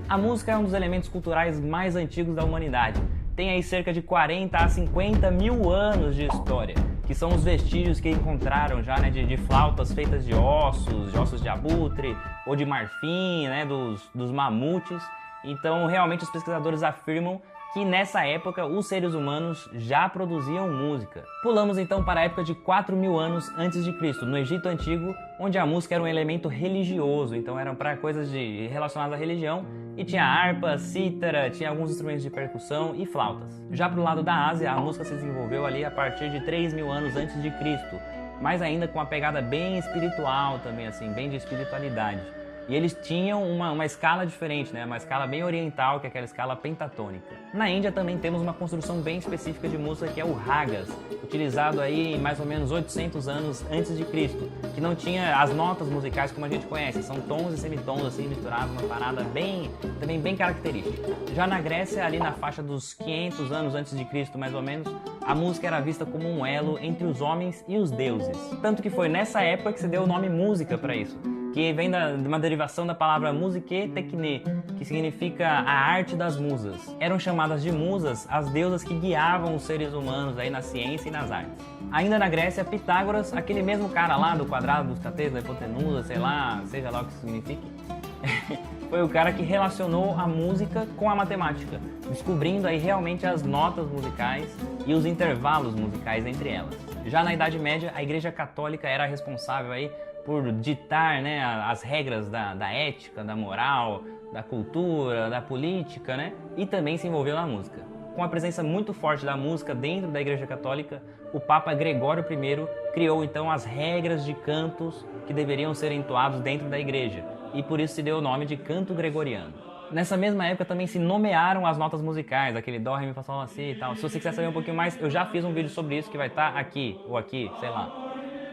A música é um dos elementos culturais mais antigos da humanidade. Tem aí cerca de 40 a 50 mil anos de história, que são os vestígios que encontraram já, né, de flautas feitas de ossos de abutre ou de marfim, né, dos mamutes. Então, realmente, os pesquisadores afirmam que nessa época os seres humanos já produziam música. Pulamos então para a época de 4.000 anos antes de Cristo, no Egito Antigo, onde a música era um elemento religioso, então eram para coisas relacionadas à religião, e tinha harpa, cítara, tinha alguns instrumentos de percussão e flautas. Já pro lado da Ásia, a música se desenvolveu ali a partir de 3.000 anos antes de Cristo, mas ainda com uma pegada bem espiritual também, assim, bem de espiritualidade. E eles tinham uma escala diferente, né? Uma escala bem oriental, que é aquela escala pentatônica. Na Índia também temos uma construção bem específica de música, que é o ragas, utilizado aí mais ou menos 800 anos antes de Cristo, que não tinha as notas musicais como a gente conhece, são tons e semitons assim misturados, uma parada também bem característica. Já na Grécia, ali na faixa dos 500 anos antes de Cristo, mais ou menos, a música era vista como um elo entre os homens e os deuses. Tanto que foi nessa época que se deu o nome música para isso, que vem de uma derivação da palavra musique techne, que significa a arte das musas. Eram chamadas de musas as deusas que guiavam os seres humanos aí na ciência e nas artes. Ainda na Grécia, Pitágoras, aquele mesmo cara lá do quadrado dos catetos, da hipotenusa, sei lá, seja lá o que isso signifique, foi o cara que relacionou a música com a matemática, descobrindo aí realmente as notas musicais e os intervalos musicais entre elas. Já na Idade Média, a Igreja Católica era responsável aí por ditar, né, as regras da ética, da moral, da cultura, da política, né, e também se envolveu na música. Com a presença muito forte da música dentro da Igreja Católica, o Papa Gregório I criou então as regras de cantos que deveriam ser entoados dentro da igreja, e por isso se deu o nome de canto gregoriano. Nessa mesma época também se nomearam as notas musicais, aquele dó, ré, mi, fá, sol, lá, si e tal. Se você quiser saber um pouquinho mais, eu já fiz um vídeo sobre isso que vai estar aqui, ou aqui, sei lá.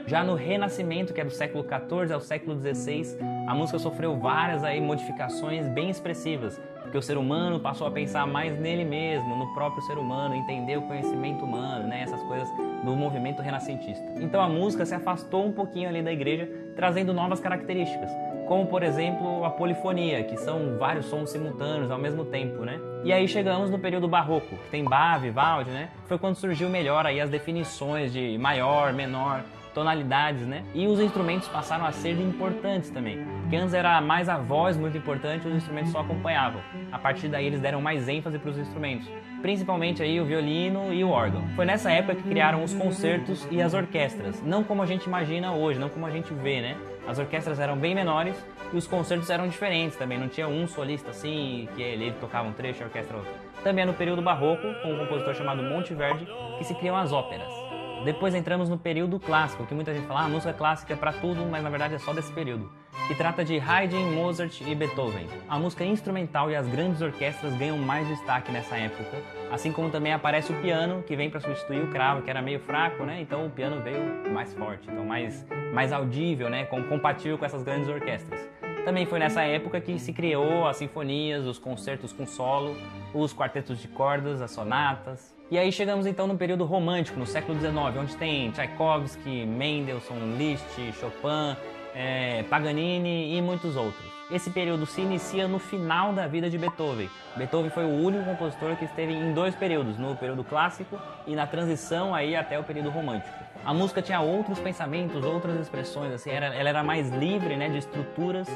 Já no Renascimento, que é do século XIV ao século XVI, a música sofreu várias aí modificações bem expressivas, porque o ser humano passou a pensar mais nele mesmo, no próprio ser humano, entender o conhecimento humano, né, essas coisas do movimento renascentista. Então a música se afastou um pouquinho ali da igreja, trazendo novas características, como por exemplo a polifonia, que são vários sons simultâneos ao mesmo tempo, né? E aí chegamos no período barroco, que tem Bach, Vivaldi, né? Foi quando surgiu melhor aí as definições de maior, menor, tonalidades, né? E os instrumentos passaram a ser importantes também, porque antes era mais a voz muito importante e os instrumentos só acompanhavam. A partir daí eles deram mais ênfase para os instrumentos, principalmente aí o violino e o órgão. Foi nessa época que criaram os concertos e as orquestras, não como a gente imagina hoje, não como a gente vê, né? As orquestras eram bem menores e os concertos eram diferentes também, não tinha um solista assim, que ele tocava um trecho e a orquestra outro. Também é no período barroco, com um compositor chamado Monteverdi, que se criam as óperas. Depois entramos no período clássico, que muita gente fala, a música clássica é para tudo, mas na verdade é só desse período, que trata de Haydn, Mozart e Beethoven. A música instrumental e as grandes orquestras ganham mais destaque nessa época, assim como também aparece o piano, que vem para substituir o cravo, que era meio fraco, né? Então o piano veio mais forte, então mais audível, né? Compatível com essas grandes orquestras. Também foi nessa época que se criou as sinfonias, os concertos com solo, os quartetos de cordas, as sonatas. E aí chegamos então no período romântico, no século XIX, onde tem Tchaikovsky, Mendelssohn, Liszt, Chopin, Paganini e muitos outros. Esse período se inicia no final da vida de Beethoven. Beethoven foi o único compositor que esteve em dois períodos, no período clássico e na transição aí até o período romântico. A música tinha outros pensamentos, outras expressões, assim, ela era mais livre, né, de estruturas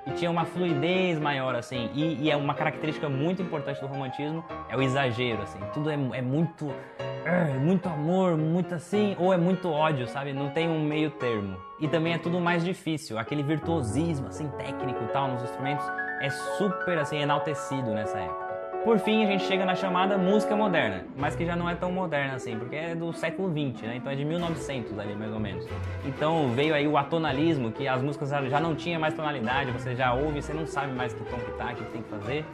e tinha uma fluidez maior, assim, e é uma característica muito importante do romantismo, é o exagero, assim, tudo é muito amor, muito assim, ou é muito ódio, sabe, não tem um meio termo. E também é tudo mais difícil, aquele virtuosismo, assim, técnico e tal, nos instrumentos, é super, assim, enaltecido nessa época. Por fim, a gente chega na chamada música moderna, mas que já não é tão moderna assim, porque é do século XX, né? Então é de 1900 ali, mais ou menos. Então veio aí o atonalismo, que as músicas já não tinham mais tonalidade, você já ouve, você não sabe mais que tom que tá, o que tem que fazer.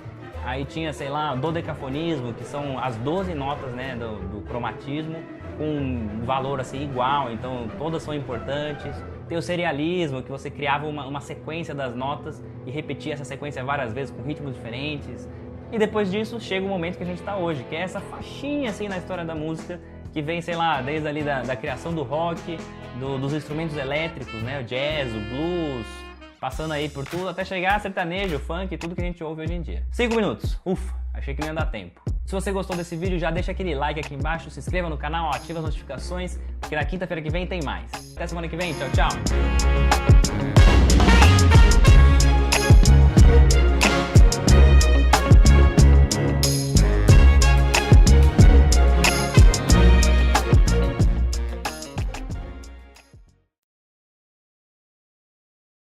Aí tinha, sei lá, dodecafonismo, que são as 12 notas, né, do cromatismo, com um valor assim igual, então todas são importantes. Tem o serialismo, que você criava uma sequência das notas e repetia essa sequência várias vezes com ritmos diferentes. E depois disso chega o momento que a gente está hoje, que é essa faixinha assim na história da música, que vem, sei lá, desde ali da criação do rock, dos instrumentos elétricos, né, o jazz, o blues, passando aí por tudo até chegar a sertanejo, funk e tudo que a gente ouve hoje em dia. 5 minutos, ufa, achei que não ia dar tempo. Se você gostou desse vídeo, já deixa aquele like aqui embaixo, se inscreva no canal, ativa as notificações, porque na quinta-feira que vem tem mais. Até semana que vem, tchau, tchau!